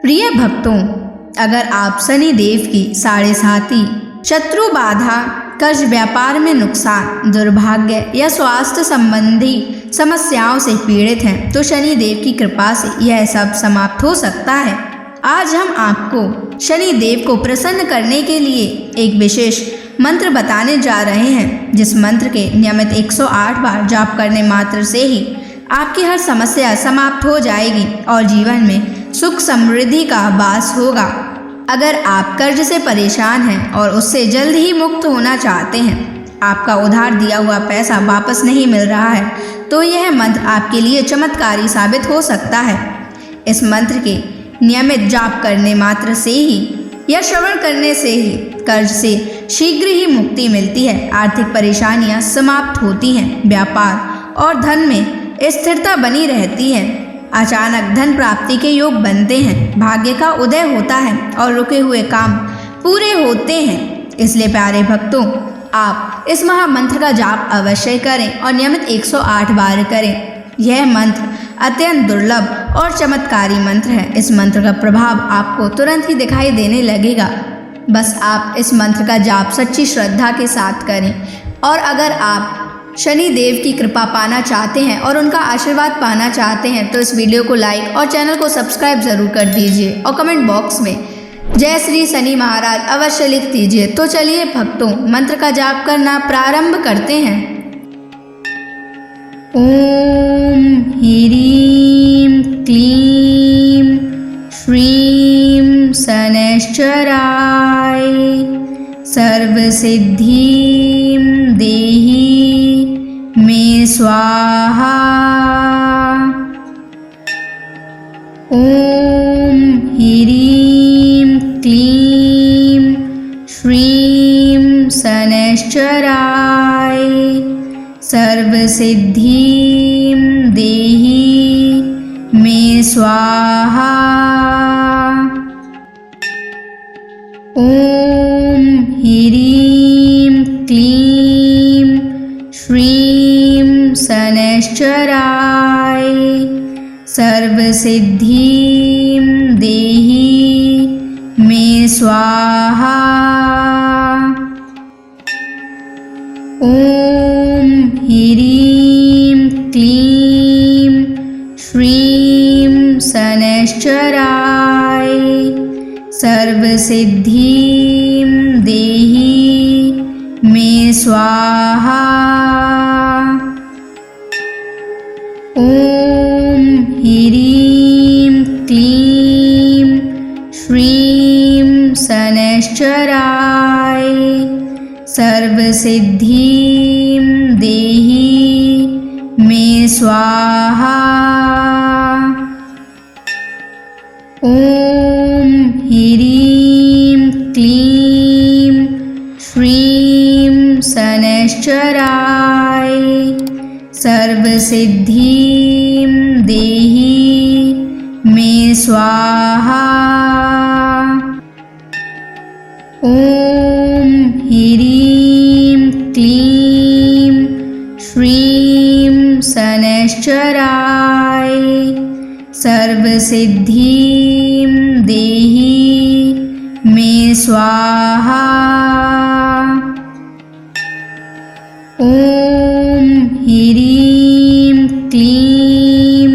प्रिय भक्तों, अगर आप शनि देव की साढ़े साती, शत्रु बाधा, कर्ज, व्यापार में नुकसान, दुर्भाग्य या स्वास्थ्य संबंधी समस्याओं से पीड़ित हैं तो शनि देव की कृपा से यह सब समाप्त हो सकता है। आज हम आपको शनि देव को प्रसन्न करने के लिए एक विशेष मंत्र बताने जा रहे हैं, जिस मंत्र के नियमित 108 बार जाप करने मात्र से ही आपकी हर समस्या समाप्त हो जाएगी और जीवन में सुख समृद्धि का वास होगा। अगर आप कर्ज से परेशान हैं और उससे जल्द ही मुक्त होना चाहते हैं, आपका उधार दिया हुआ पैसा वापस नहीं मिल रहा है, तो यह मंत्र आपके लिए चमत्कारी साबित हो सकता है। इस मंत्र के नियमित जाप करने मात्र से ही या श्रवण करने से ही कर्ज से शीघ्र ही मुक्ति मिलती है, आर्थिक परेशानियां समाप्त होती हैं, व्यापार और धन में स्थिरता बनी रहती है, अचानक धन प्राप्ति के योग बनते हैं, भाग्य का उदय होता है और रुके हुए काम पूरे होते हैं। इसलिए प्यारे भक्तों, आप इस महामंत्र का जाप अवश्य करें और नियमित 108 बार करें। यह मंत्र अत्यंत दुर्लभ और चमत्कारी मंत्र है। इस मंत्र का प्रभाव आपको तुरंत ही दिखाई देने लगेगा। बस आप इस मंत्र का जाप सच्ची श्रद्धा के साथ करें। और अगर आप शनि देव की कृपा पाना चाहते हैं और उनका आशीर्वाद पाना चाहते हैं तो इस वीडियो को लाइक और चैनल को सब्सक्राइब जरूर कर दीजिए और कमेंट बॉक्स में जय श्री शनि महाराज अवश्य लिख दीजिए। तो चलिए भक्तों, मंत्र का जाप करना प्रारंभ करते हैं। ओम ह्रीं क्लीं श्रीं शनैश्चराय सर्वसिद्धिं देहि मे स्वाहा। ओम ह्रीं क्लीं श्रीं शनैश्चराय सर्वसिद्धिं देहि मे स्वाहा। ओम ह्रीं क्लीं श्रीं शनैश्चराय सर्वसिद्धिं देहि मे स्वाहा। ओम ह्रीं क्लीं श्रीं शनैश्चराय सर्वसिद्धिं देहि मे स्वाहा। ओम ह्रीं क्लीं श्रीं शनैश्चराय सर्वसिद्धिं देहि मे स्वाहा। ओम ह्रीं क्लीं श्रीं शनैश्चराय सर्वसिद्धिं देहि मे स्वाहा। ओम ह्रीं क्लीं श्रीं शनैश्चराय सर्वसिद्धिं देहि मे स्वाहा। ओम ह्रीं क्लीं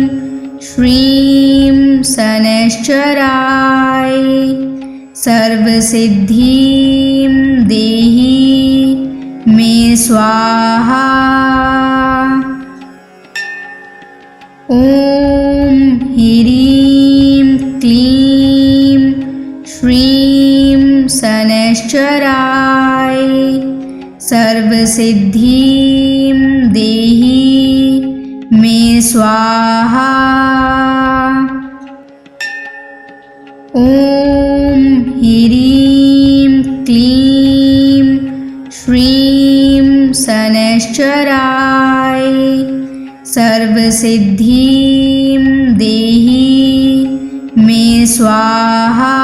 श्रीं शनैश्चराय सर्वसिद्धिं देहि मे स्वाहा। ओम ह्रीं क्लीं श्रीं शनैश्चराय सर्वसिद्धिं देहि मे स्वाहा। ओम ह्रीं क्लीं श्रीं शनैश्चराय सर्वसिद्धिं देहि मे स्वाहा।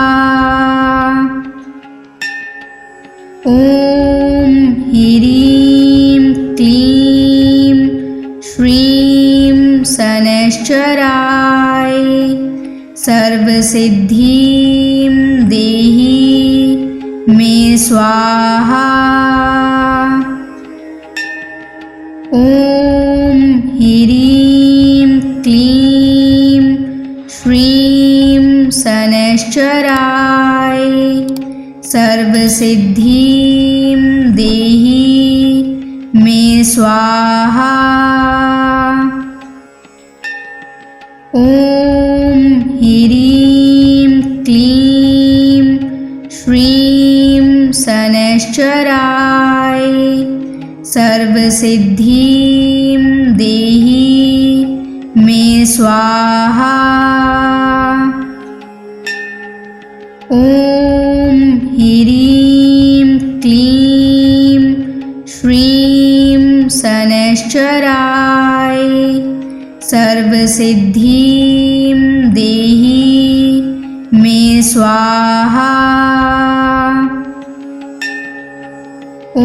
ओम ह्रीं क्लीं श्रीं शनैश्चराय सर्वसिद्धिं देहि मे स्वाहा। ॐ ह्रीं क्लीं श्रीं शनैश्चराय सर्वसिद्धिं देहि मे स्वाहा। ॐ ह्रीं क्लीं श्रीं शनैश्चराय सर्वसिद्धिं देहि मे स्वाहा। ॐ ह्रीं क्लीं श्रीं शनैश्चराय सर्वसिद्धिं देहि मे स्वाहा। ॐ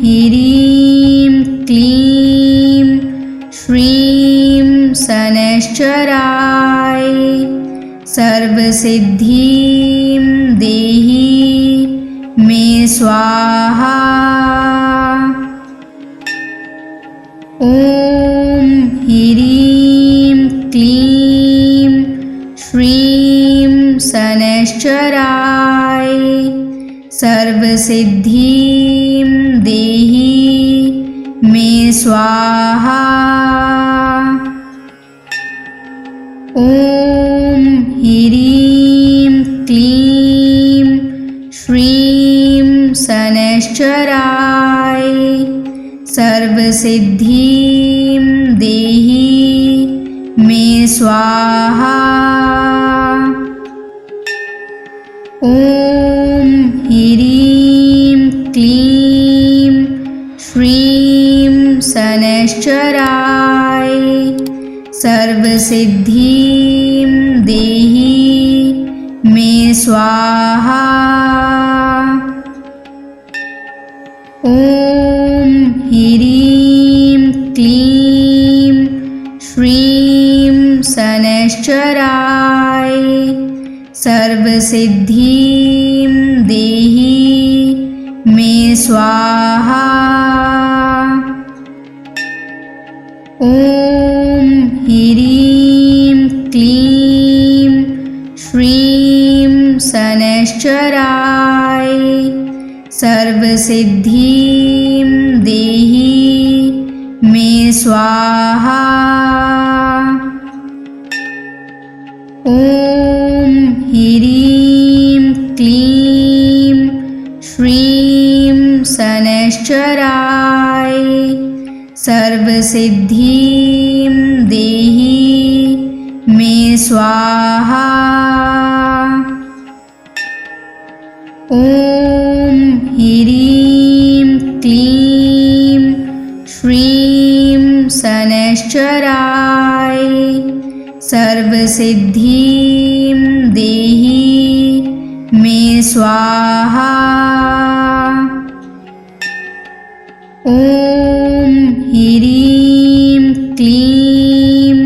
ह्रीं क्लीं श्रीं शनैश्चराय सर्वसिद्धिं देहि मे स्वाहा। ॐ ह्रीं क्लीं श्रीं शनैश्चराय सर्वसिद्धिं देहि मे स्वाहा। ॐ ह्रीं क्लीं श्रीं शनैश्चराय सर्वसिद्धिं देहि मे स्वाहा। ॐ ह्रीं क्लीं श्रीं शनैश्चराय सर्वसिद्धिं देहि मे स्वाहा। ॐ ह्रीं क्लीं श्रीं शनैश्चराय सर्वसिद्धिं देहि मे स्वाहा। ॐ ह्रीं क्लीं श्रीं शनैश्चराय सर्वसिद्धिं देहि मे स्वाहा। ॐ ह्रीं क्लीं श्रीं शनैश्चराय सर्वसिद्धिं देहि मे स्वाहा। ॐ ह्रीं क्लीं श्रीं शनैश्चराय सर्वसिद्धिं देहि मे स्वाहा। ॐ ह्रीं क्लीं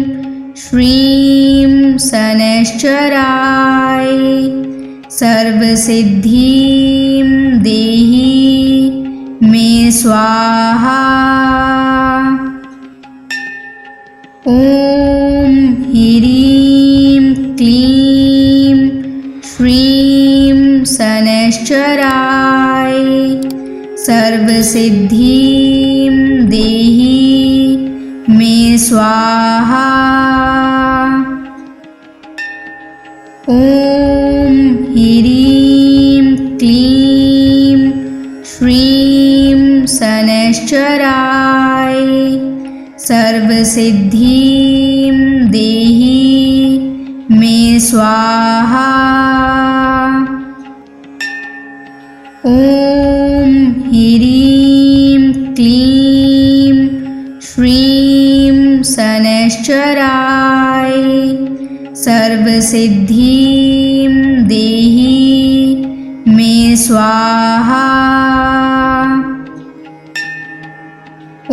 श्रीं शनैश्चराय सर्वसिद्धिं देहि मे स्वाहा। ॐ ह्रीं क्लीं श्रीं शनैश्चराय सर्वसिद्धिं देहि मे स्वाहा। ॐ ह्रीं क्लीं श्रीं शनैश्चराय सर्वसिद्धिं देहि मे स्वाहा। ॐ ह्रीं क्लीं श्रीं शनैश्चराय सर्वसिद्धिं देहि मे स्वाहा। ॐ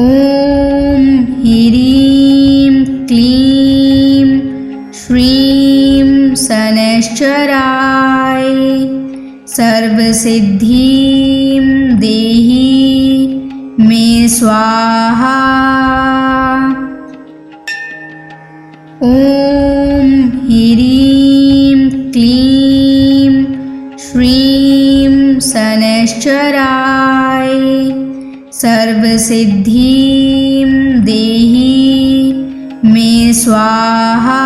ह्रीं क्लीं श्रीं शनैश्चराय सर्वसिद्धिं देहि मे स्वाहा। ॐ ह्रीं क्लीं श्रीं शनैश्चराय सर्वसिद्धिं देहि मे स्वाहा।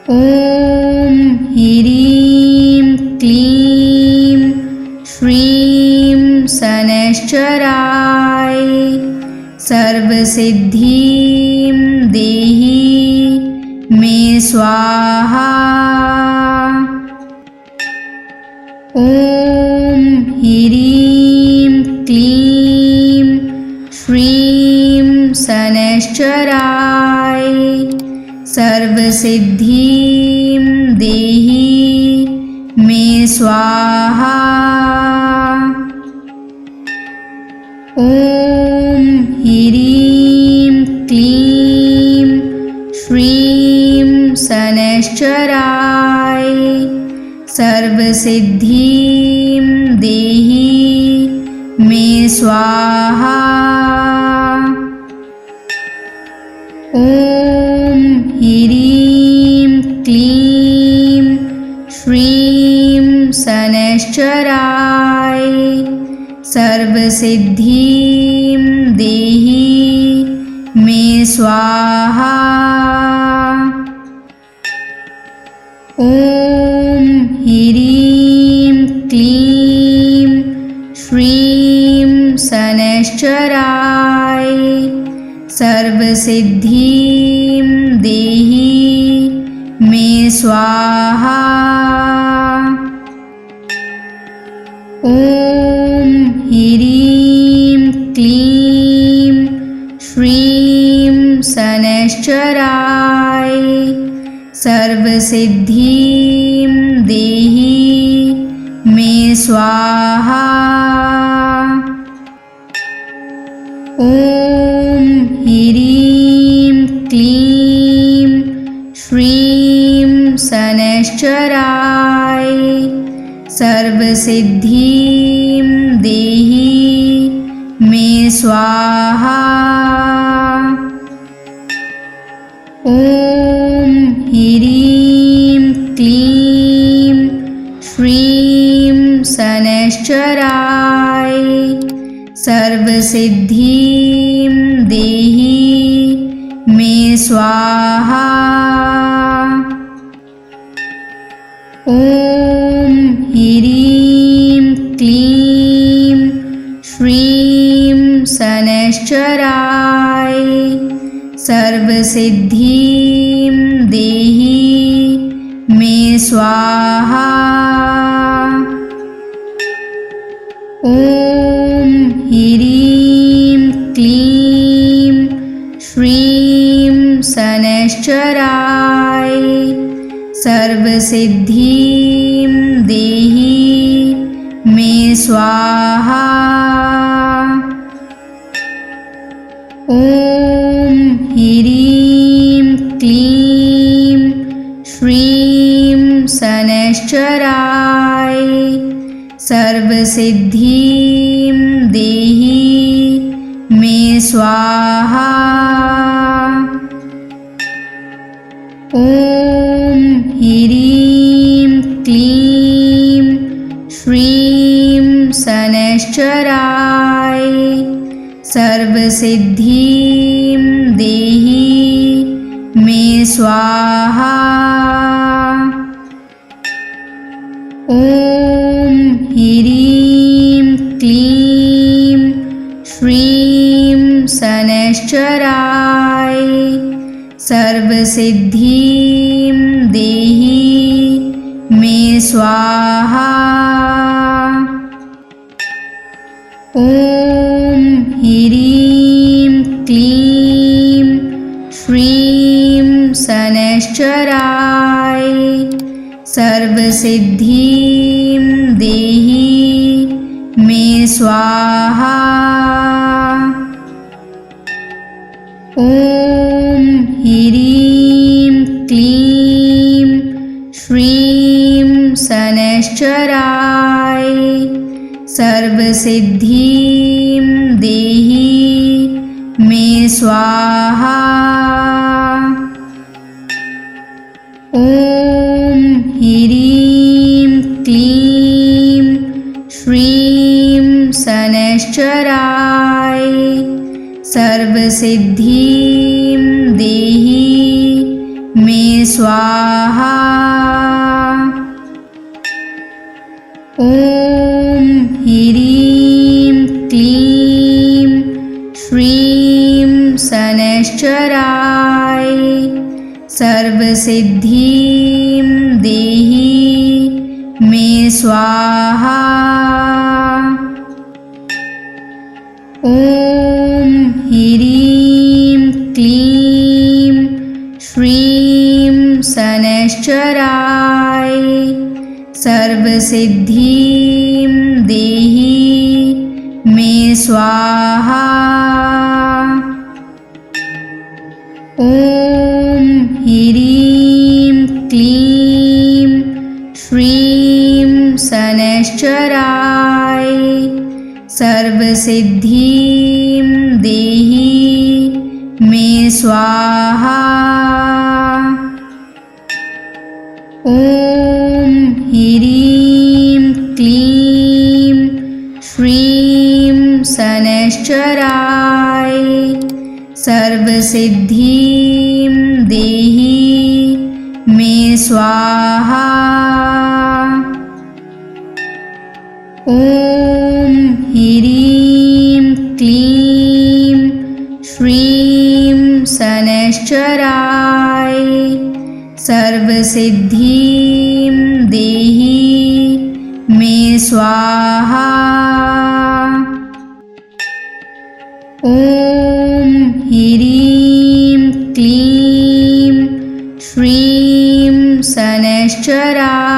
ॐ ह्रीं क्लीं श्रीं शनैश्चराय सर्वसिद्धिं देहि मे स्वाहा। ॐ ह्रीं क्लीं श्रीं शनैश्चराय सर्वसिद्धिं देहि मे स्वाहा। ॐ ह्रीं क्लीं श्रीं शनैश्चराय सर्वसिद्धिं देहि मे स्वाहा। ॐ ह्रीं क्लीं श्रीं शनैश्चराय सर्वसिद्धिं देहि मे स्वाहा। ॐ ह्रीं क्लीं श्रीं शनैश्चराय सर्वसिद्धिं देहि मे स्वाहा। ॐ ह्रीं क्लीं श्रीं शनैश्चराय सर्वसिद्धिं देहि मे स्वाहा। ॐ ह्रीं क्लीं श्रीं शनैश्चराय सर्वसिद्धिं देहि मे स्वाहा। ॐ ह्रीं क्लीं श्रीं शनैश्चराय सर्वसिद्धिं देहि मे स्वाहा। ॐ ह्रीं क्लीं श्रीं शनैश्चराय सर्वसिद्धिं देहि मे स्वाहा। ॐ ह्रीं क्लीं श्रीं शनैश्चराय सर्वसिद्धिं देहि मे स्वाहा। ॐ ह्रीं क्लीं श्रीं शनैश्चराय सर्वसिद्धिं देहि मे स्वाहा। ॐ ह्रीं क्लीं श्रीं शनैश्चराय सर्वसिद्धिं देहि मे स्वाहा। ॐ ह्रीं क्लीं श्रीं शनैश्चराय सर्वसिद्धिं देहि मे स्वाहा। ॐ ह्रीं क्लीं श्रीं शनैश्चराय सर्वसिद्धिं देहि मे स्वाहा। ॐ ह्रीं क्लीं श्रीं शनैश्चराय सर्वसिद्धिं देहि मे स्वाहा। ॐ ह्रीं क्लीं श्रीं शनैश्चराय सर्वसिद्धिं देहि मे स्वाहा। ॐ ह्रीं क्लीं श्रीं शनैश्चराय सर्वसिद्धिं देहि मे स्वाहा। ॐ ह्रीं क्लीं श्रीं शनैश्चराय सर्वसिद्धिं देहि मे स्वाहा। ॐ ह्रीं क्लीं श्रीं शनैश्चराय सर्वसिद्धिं देहि मे स्वाहा। ॐ ह्रीं क्लीं श्रीं शनैश्चराय सर्वसिद्धिं देहि मे स्वाहा। ॐ ह्रीं क्लीं श्रीं शनैश्चराय सर्वसिद्धिं देहि मे स्वाहा। ॐ ह्रीं क्लीं श्रीं शनैश्चराय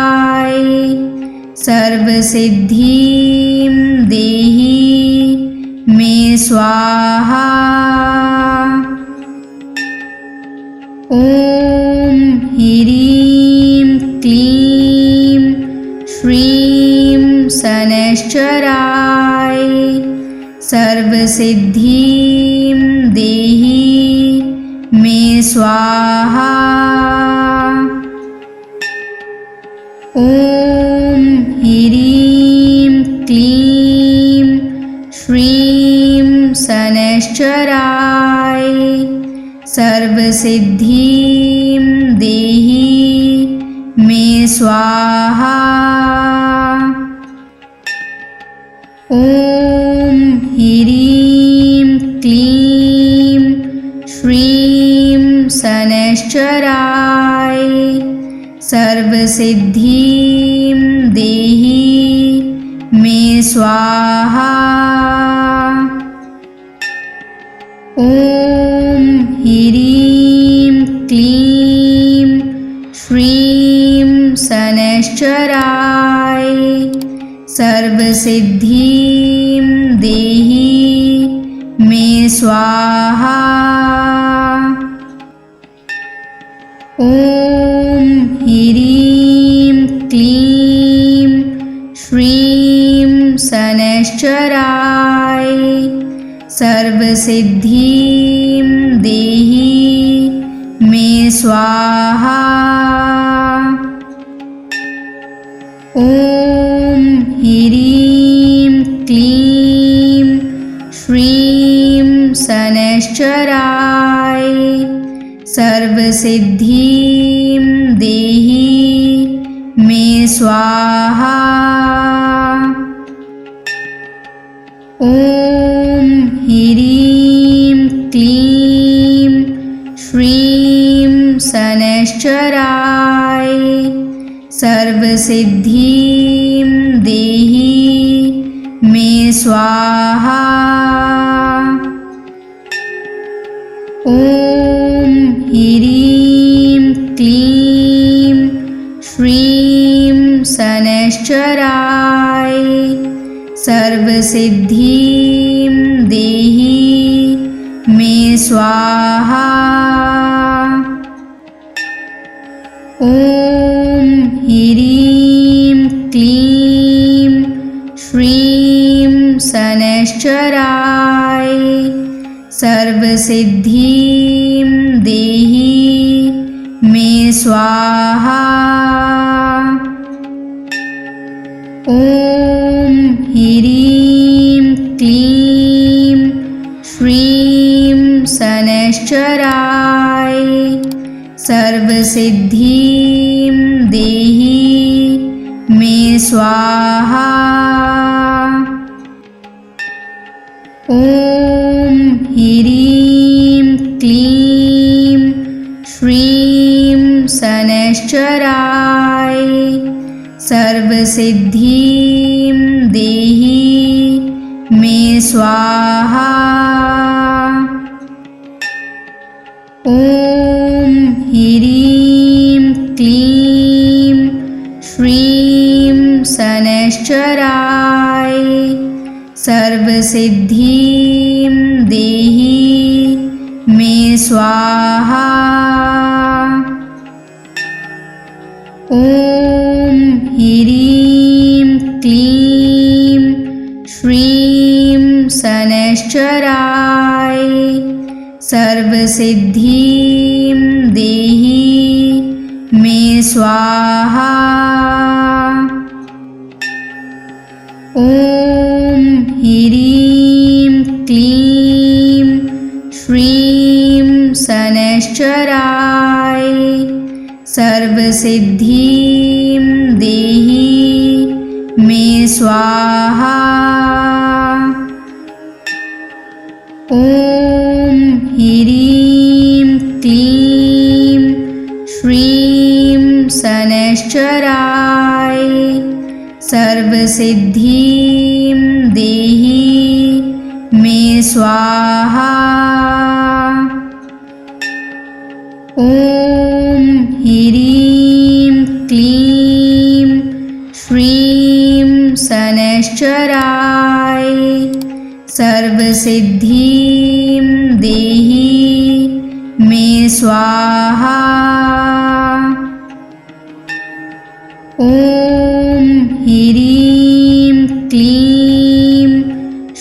सर्वसिद्धिं देहि मे स्वाहा। ॐ ह्रीं क्लीं श्रीं शनैश्चराय सर्वसिद्धिं देहि मे स्वाहा। ॐ ह्रीं क्लीं श्रीं शनैश्चराय सर्वसिद्धिं देहि मे स्वाहा। ॐ ह्रीं क्लीं श्रीं शनैश्चराय सर्वसिद्धिं देहि मे स्वाहा। ॐ ह्रीं क्लीं श्रीं शनैश्चराय सर्वसिद्धिं देहि मे स्वाहा। ॐ ह्रीं क्लीं श्रीं शनैश्चराय सर्वसिद्धिं देहि मे स्वाहा। ॐ ह्रीं क्लीं श्रीं शनैश्चराय सर्वसिद्धिं देहि मे स्वाहा। ॐ ह्रीं क्लीं श्रीं शनैश्चराय सर्वसिद्धिं देहि मे स्वाहा। ॐ ह्रीं क्लीं श्रीं शनैश्चराय सर्वसिद्धिं देहि मे स्वाहा। ॐ ॐ ह्रीं क्लीं श्रीं शनैश्चराय सर्वसिद्धिं देहि मे स्वाहा। ॐ ह्रीं क्लीं श्रीं शनैश्चराय सर्वसिद्धिं देहि मे स्वाहा। ॐ ह्रीं क्लीं श्रीं शनैश्चराय सर्वसिद्धिं देहि मे स्वाहा। ॐ ह्रीं क्लीं श्रीं शनैश्चराय सर्वसिद्धिं देहि मे स्वाहा। ॐ ह्रीं क्लीं श्रीं शनैश्चराय सर्वसिद्धिं देहि मे स्वाहा। ॐ ह्रीं क्लीं श्रीं शनैश्चराय सर्वसिद्धिं देहि मे स्वाहा। ॐ ह्रीं क्लीं श्रीं शनैश्चराय सर्वसिद्धिं देहि मे स्वाहा। ॐ ह्रीं क्लीं श्रीं शनैश्चराय सर्वसिद्धिं देहि मे स्वाहा। ॐ ह्रीं क्लीं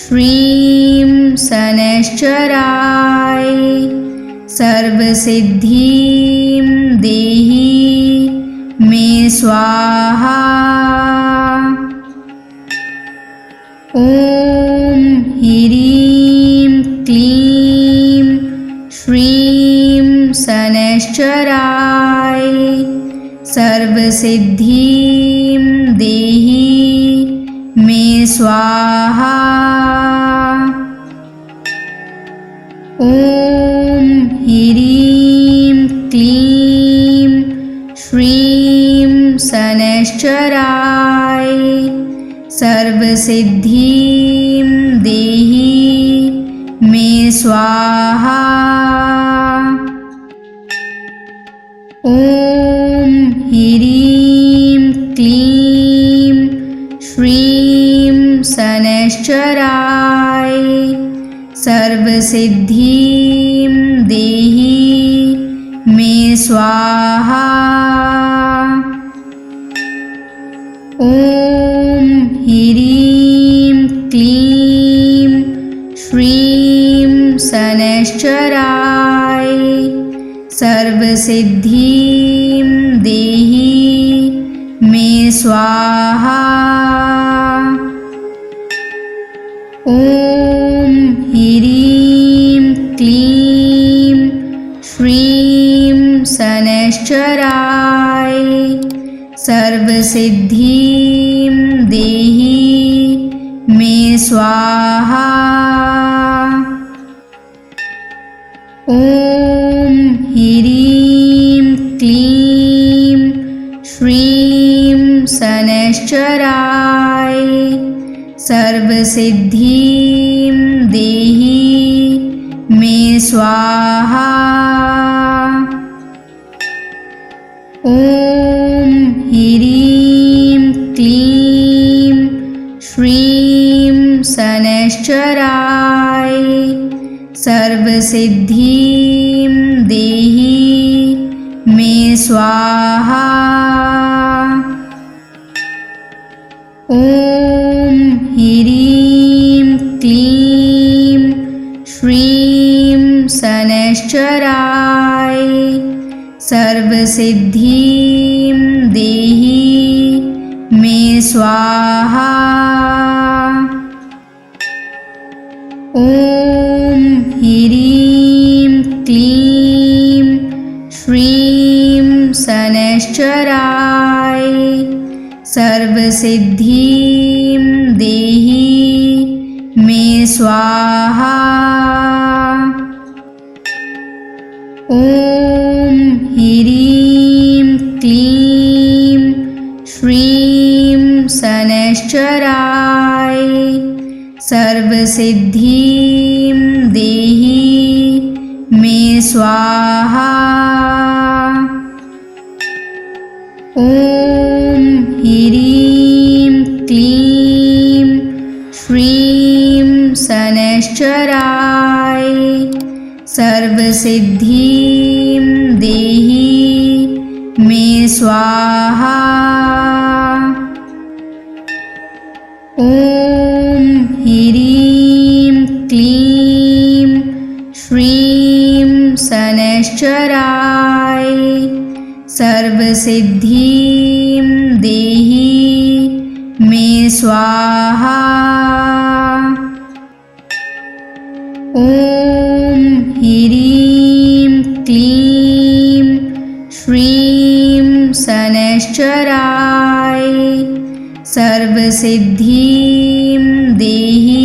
श्रीं शनैश्चराय सर्वसिद्धिं देहि मे स्वाहा। ॐ ह्रीं क्लीं श्रीं शनैश्चराय सर्वसिद्धिं देहि मे स्वाहा। ॐ ह्रीं क्लीं श्रीं शनैश्चराय सर्वसिद्धिं देहि मे स्वाहा। ॐ ह्रीं क्लीं श्रीं शनैश्चराय सर्वसिद्धिं देहि मे स्वाहा। ॐ ह्रीं क्लीं श्रीं शनैश्चराय सर्वसिद्धिं देहि मे स्वाहा। ॐ ह्रीं क्लीं श्रीं शनैश्चराय सर्वसिद्धिं देहि मे स्वाहा। ॐ ह्रीं क्लीं श्रीं शनैश्चराय सर्वसिद्धिं देहि मे स्वाहा। ॐ ह्रीं क्लीं श्रीं शनैश्चराय सर्वसिद्धिं देहि मे स्वाहा। ॐ ह्रीं क्लीं श्रीं शनैश्चराय सर्वसिद्धिं देहि मे स्वाहा। ॐ ह्रीं क्लीं श्रीं शनैश्चराय सर्वसिद्धिं देहि मे स्वाहा। ॐ ह्रीं क्लीं श्रीं शनैश्चराय सर्वसिद्धिं देहि मे स्वाहा। ॐ ह्रीं क्लीं श्रीं शनैश्चराय सर्वसिद्धिं देहि मे स्वाहा। ॐ ह्रीं क्लीं श्रीं शनैश्चराय सर्वसिद्धिं देहि मे स्वाहा। ॐ ह्रीं क्लीं श्रीं शनैश्चराय सर्वसिद्धिं देहि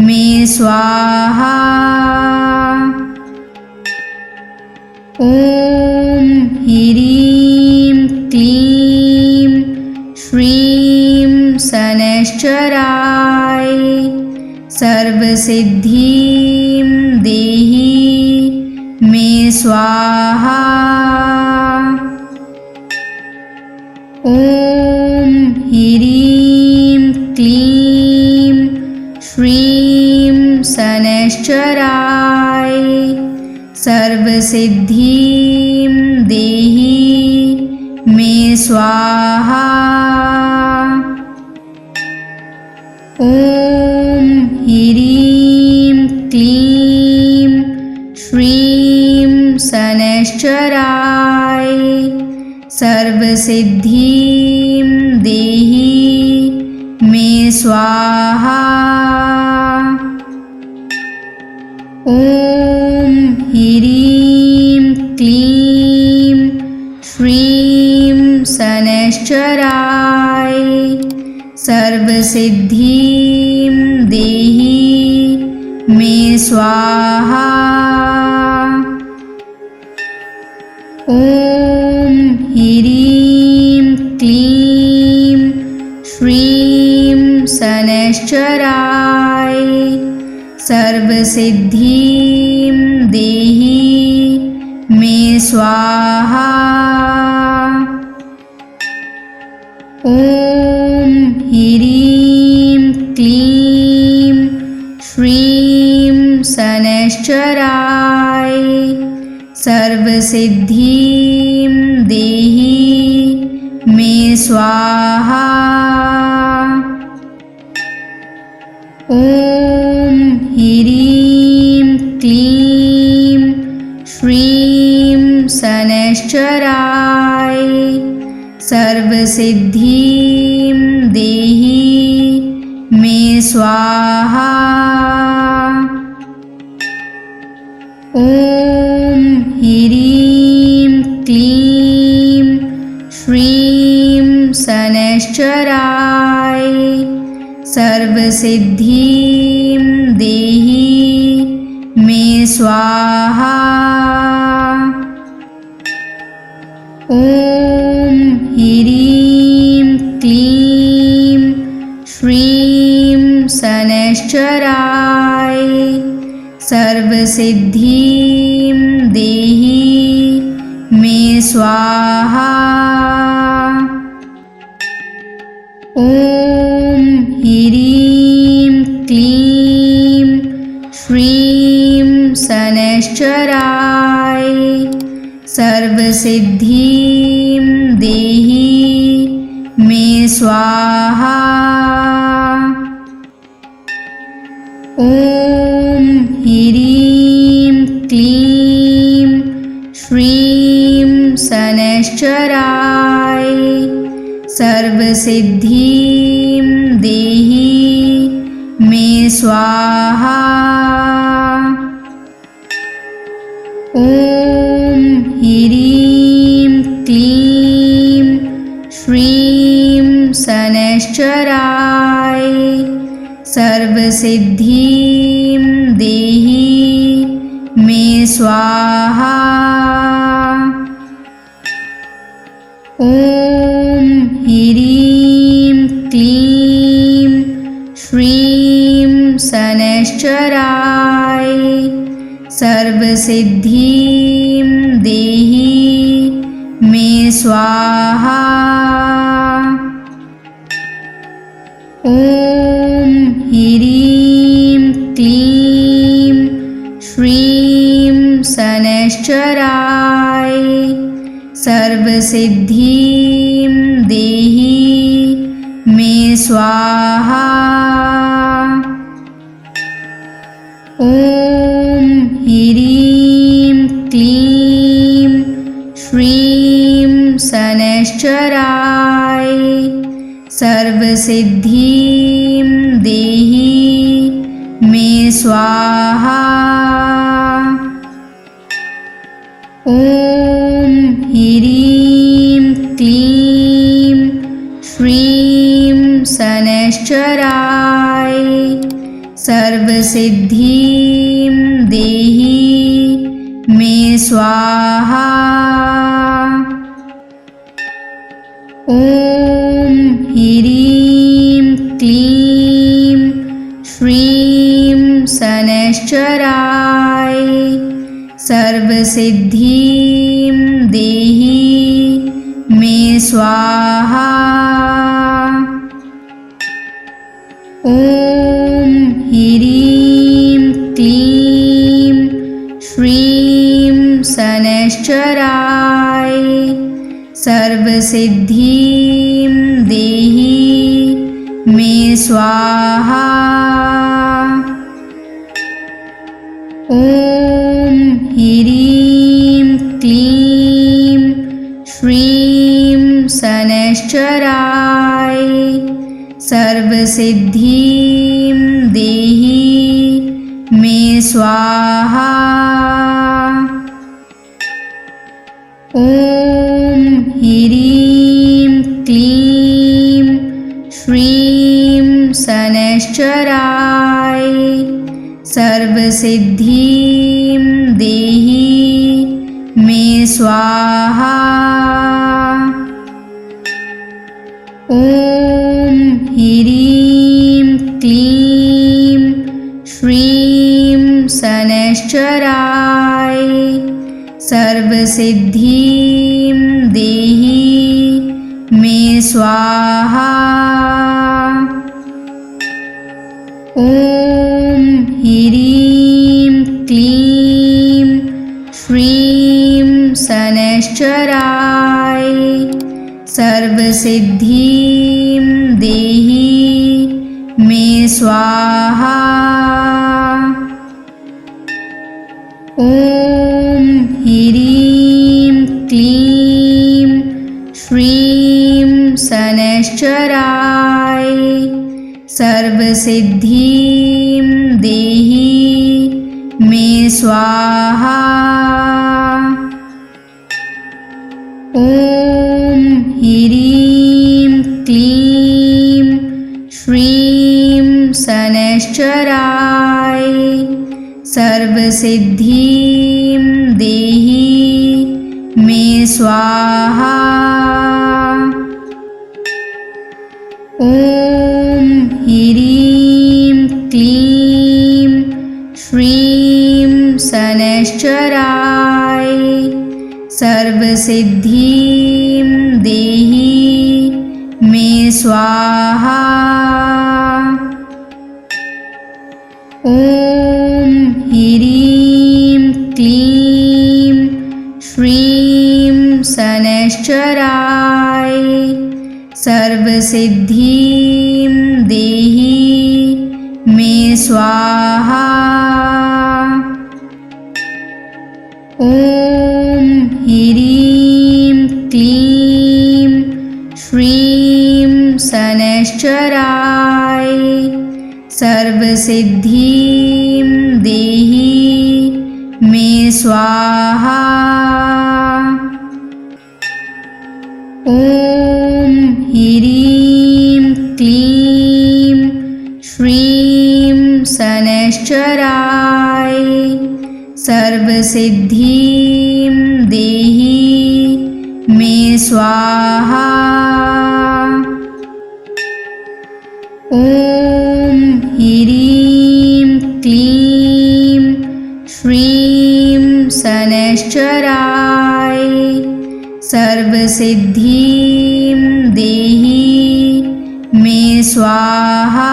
मे स्वाहा। ॐ ह्रीं क्लीं श्रीं शनैश्चराय सर्वसिद्धिं देहि मे स्वाहा। ॐ ह्रीं क्लीं श्रीं शनैश्चराय सर्वसिद्धिं देहि मे स्वाहा। ॐ ह्रीं क्लीं श्रीं शनैश्चराय सर्वसिद्धिं देहि मे स्वाहा। ॐ ह्रीं क्लीं श्रीं शनैश्चराय सर्वसिद्धिं देहि मे स्वाहा। ॐ ह्रीं क्लीं श्रीं शनैश्चराय सर्वसिद्धिं देहि मे स्वाहा। ॐ ह्रीं क्लीं श्रीं शनैश्चराय सर्वसिद्धिं देहि मे स्वाहा। ॐ ह्रीं क्लीं श्रीं शनैश्चराय सर्वसिद्धिं देहि मे स्वाहा। ॐ ह्रीं क्लीं श्रीं शनैश्चराय सर्वसिद्धिं देहि मे स्वाहा। ॐ ह्रीं क्लीं श्रीं शनैश्चराय सर्वसिद्धिं देहि मे स्वाहा। ॐ ह्रीं क्लीं श्रीं शनैश्चराय सर्वसिद्धिं देहि मे स्वाहा। ॐ ह्रीं क्लीं श्रीं शनैश्चराय सर्वसिद्धिं देहि मे स्वाहा। ॐ ह्रीं क्लीं श्रीं शनैश्चराय सर्वसिद्धिं देहि मे स्वाहा। ॐ ह्रीं क्लीं श्रीं शनैश्चराय सर्वसिद्धिं देहि मे स्वाहा। ॐ ह्रीं क्लीं श्रीं शनैश्चराय सर्वसिद्धिं देहि मे स्वाहा। ॐ ह्रीं क्लीं श्रीं शनैश्चराय सर्वसिद्धिं देहि मे स्वाहा। ॐ ह्रीं क्लीं श्रीं शनैश्चराय सर्वसिद्धिं देहि मे स्वाहा। ॐ ह्रीं क्लीं श्रीं शनैश्चराय सर्वसिद्धिं देहि मे स्वाहा। ॐ ह्रीं क्लीं श्रीं शनैश्चराय सर्वसिद्धिं देहि मे स्वाहा। ॐ ह्रीं क्लीं श्रीं शनैश्चराय सर्वसिद्धिं देहि मे स्वाहा। ॐ ह्रीं क्लीं श्रीं शनैश्चराय सर्वसिद्धिं देहि मे स्वाहा। ॐ ह्रीं क्लीं श्रीं शनैश्चराय सर्वसिद्धिं देहि मे स्वाहा। ॐ ह्रीं क्लीं श्रीं शनैश्चराय सर्वसिद्धिं देहि मे स्वाहा। ॐ ह्रीं क्लीं श्रीं शनैश्चराय सर्वसिद्धिं देहि मे स्वाहा। ॐ ह्रीं क्लीं श्रीं शनैश्चराय सर्वसिद्धिं देहि मे स्वाहा। ॐ ह्रीं क्लीं श्रीं शनैश्चराय सर्वसिद्धिं देहि मे स्वाहा। ॐ ह्रीं क्लीं श्रीं शनैश्चराय सर्वसिद्धिं देहि मे स्वाहा। ॐ ह्रीं क्लीं श्रीं शनैश्चराय सर्वसिद्धिं देहि मे स्वाहा। ॐ ह्रीं क्लीं श्रीं शनैश्चराय सर्वसिद्धिं देहि मे स्वाहा। ॐ ह्रीं क्लीं श्रीं शनैश्चराय सर्वसिद्धिं देहि मे स्वाहा।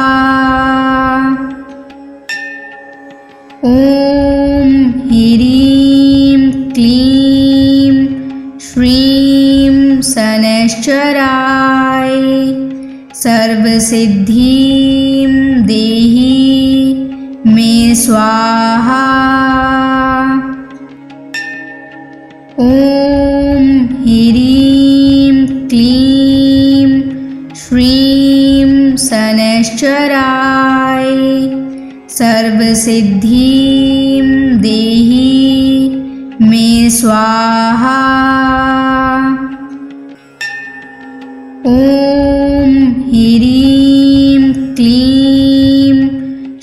ॐ ह्रीं क्लीं श्रीं शनैश्चराय सर्वसिद्धिं देहि मे स्वाहा। ॐ ह्रीं क्लीं श्रीं शनैश्चराय सर्वसिद्धिं देहि मे स्वाहा। ॐ ह्रीं क्लीं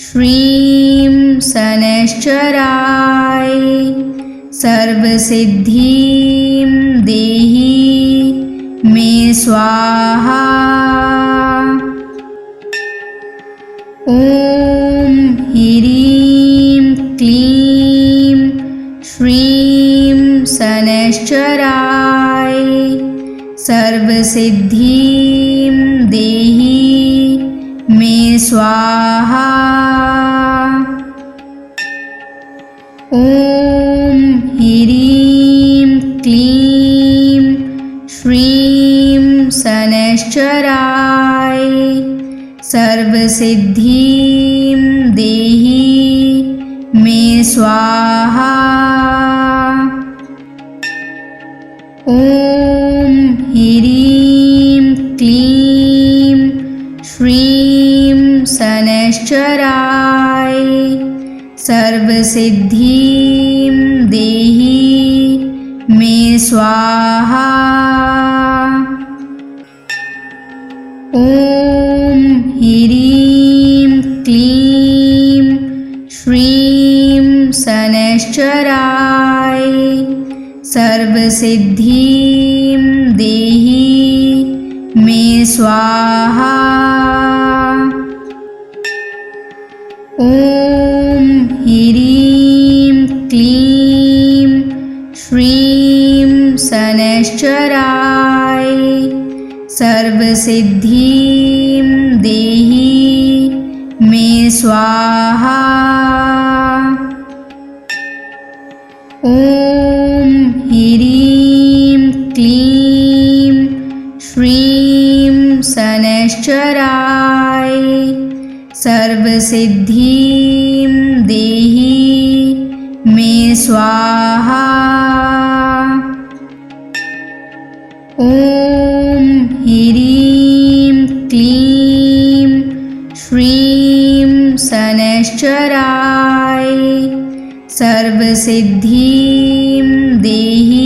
श्रीं शनैश्चराय सर्वसिद्धिं देहि मे स्वाहा। ॐ ह्रीं क्लीं श्रीं शनैश्चराय सर्वसिद्धिं देहि मे स्वाहा। ॐ ह्रीं क्लीं श्रीं शनैश्चराय सर्वसिद्धिं देहि मे स्वाहा। ॐ ह्रीं क्लीं श्रीं शनैश्चराय सर्वसिद्धिं देहि मे स्वाहा। ॐ ह्रीं क्लीं श्रीं शनैश्चराय सर्वसिद्धिं देहि मे स्वाहा। ॐ ह्रीं क्लीं श्रीं शनैश्चराय सर्वसिद्धिं देहि मे स्वाहा। ॐ ह्रीं क्लीं श्रीं शनैश्चराय सर्वसिद्धिं देहि मे स्वाहा। ॐ ह्रीं क्लीं श्रीं शनैश्चराय सर्वसिद्धिं देहि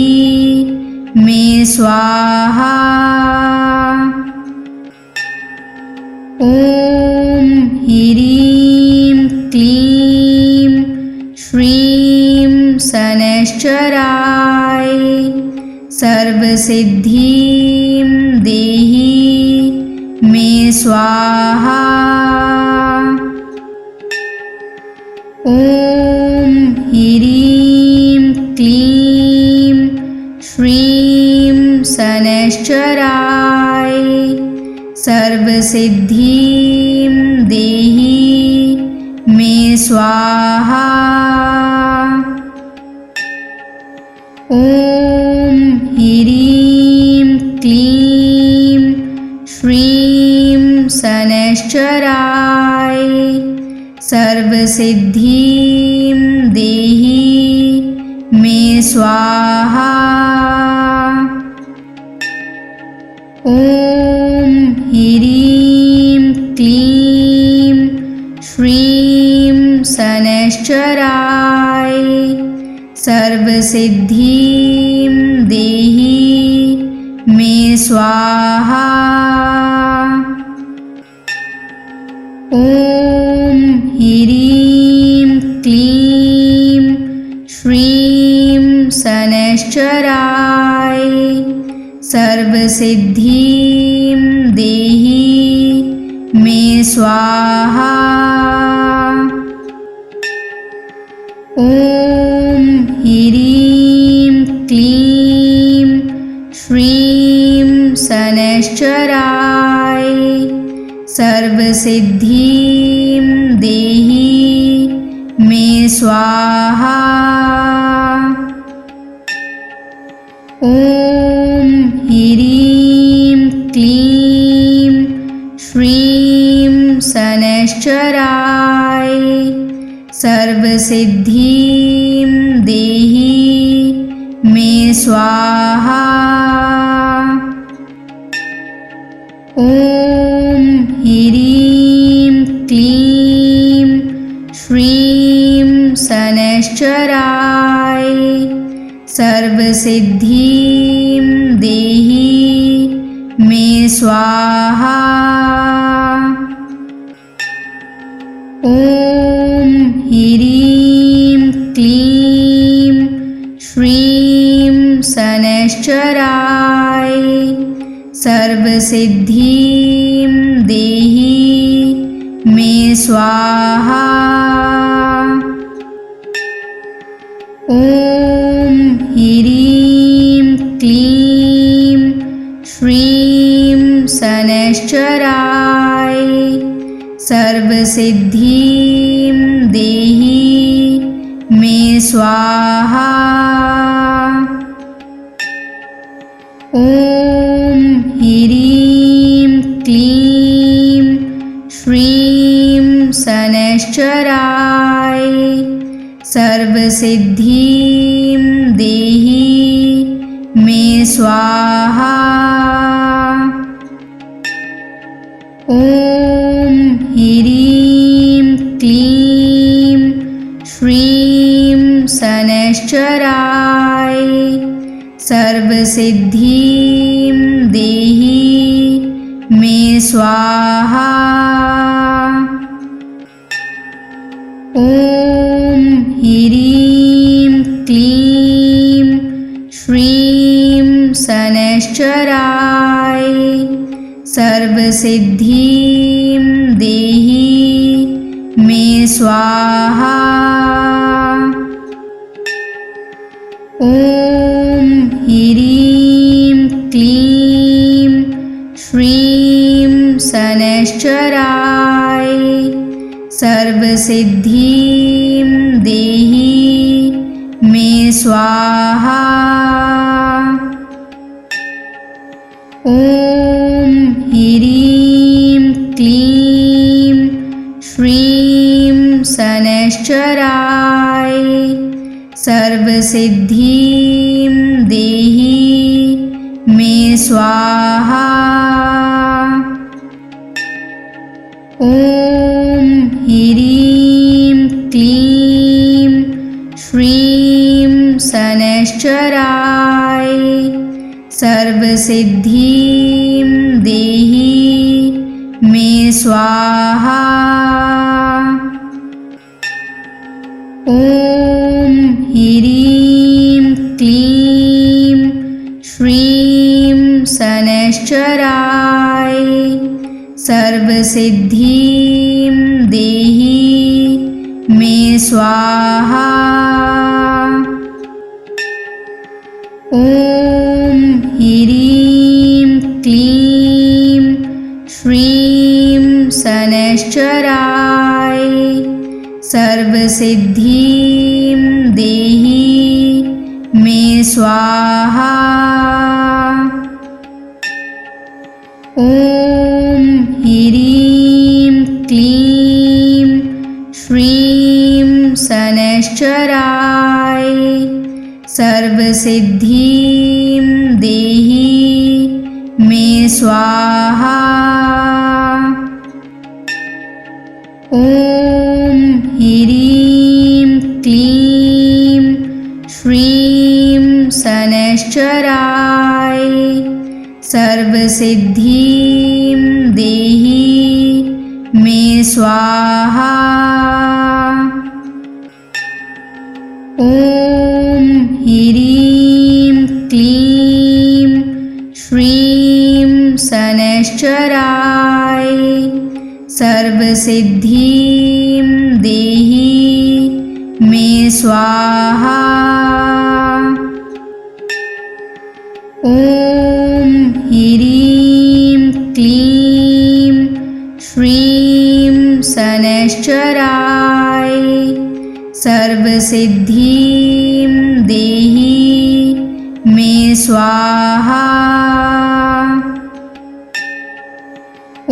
मे स्वाहा। ॐ ह्रीं क्लीं श्रीं शनैश्चराय सर्वसिद्धिं देहि मे स्वाहा। ॐ ह्रीं क्लीं श्रीं शनैश्चराय सर्वसिद्धिं देहि मे स्वाहा। ॐ ह्रीं शनैश्चराय सर्वसिद्धिं देहि मे स्वाहा। ॐ ह्रीं क्लीं श्रीं शनैश्चराय सर्वसिद्धिं देहि मे स्वाहा। ॐ ह्रीं क्लीं श्रीं शनैश्चराय सर्वसिद्धिं देहि मे स्वाहा। ॐ ह्रीं क्लीं श्रीं शनैश्चराय सर्वसिद्धिं देहि मे स्वाहा। ॐ ह्रीं क्लीं श्रीं शनैश्चराय सर्वसिद्धिं देहि मे स्वाहा। ॐ ह्रीं क्लीं श्रीं शनैश्चराय सर्वसिद्धिं देहि मे स्वाहा। ॐ ह्रीं क्लीं श्रीं शनैश्चराय सर्वसिद्धिं देहि मे स्वाहा। ॐ ह्रीं क्लीं श्रीं शनैश्चराय सर्वसिद्धिं देहि मे स्वाहा। ॐ ह्रीं क्लीं श्रीं शनैश्चराय सर्वसिद्धिं देहि मे स्वाहा। ॐ ह्रीं क्लीं श्रीं शनैश्चराय सर्वसिद्धिं देहि मे स्वाहा। ॐ ह्रीं क्लीं श्रीं शनैश्चराय सर्वसिद्धिं देहि मे स्वाहा। ॐ ह्रीं क्लीं श्रीं शनैश्चराय सर्वसिद्धिं देहि मे स्वाहा। ॐ ह्रीं क्लीं श्रीं शनैश्चराय सर्वसिद्धिं देहि मे स्वाहा। ॐ ह्रीं क्लीं श्रीं शनैश्चराय सर्वसिद्धिं देहि मे स्वाहा। ॐ ह्रीं क्लीं श्रीं शनैश्चराय सर्वसिद्धिं देहि मे स्वाहा। ॐ ह्रीं क्लीं श्रीं शनैश्चराय सर्वसिद्धिं देहि मे स्वाहा। ॐ ह्रीं श्रीं शनैश्चराय सर्वसिद्धिं देहि मे स्वाहा। ॐ ह्रीं क्लीं श्रीं शनैश्चराय सर्वसिद्धिं देहि मे स्वाहा। ॐ ह्रीं क्लीं श्रीं शनैश्चराय सर्वसिद्धिं देहि मे स्वाहा। ॐ ह्रीं क्लीं श्रीं शनैश्चराय सर्वसिद्धिं देहि मे स्वाहा। ॐ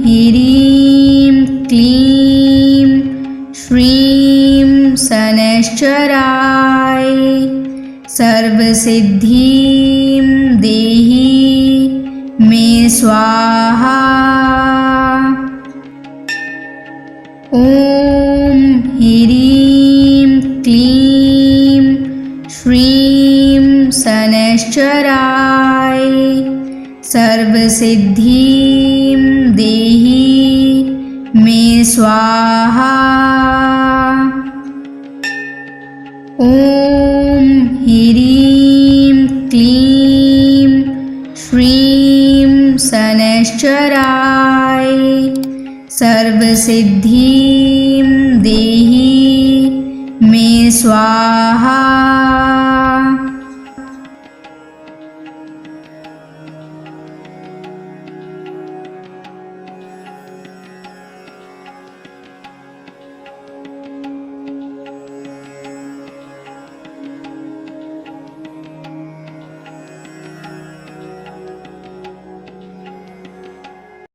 ह्रीं क्लीं श्रीं शनैश्चराय सर्वसिद्धिं देहि मे स्वाहा। ॐ ह्रीं क्लीं श्रीं शनैश्चराय सर्वसिद्धिं देहि मे स्वाहा। ॐ ह्रीं क्लीं श्रीं शनैश्चराय सर्वसिद्धिं देहि मे स्वाहा।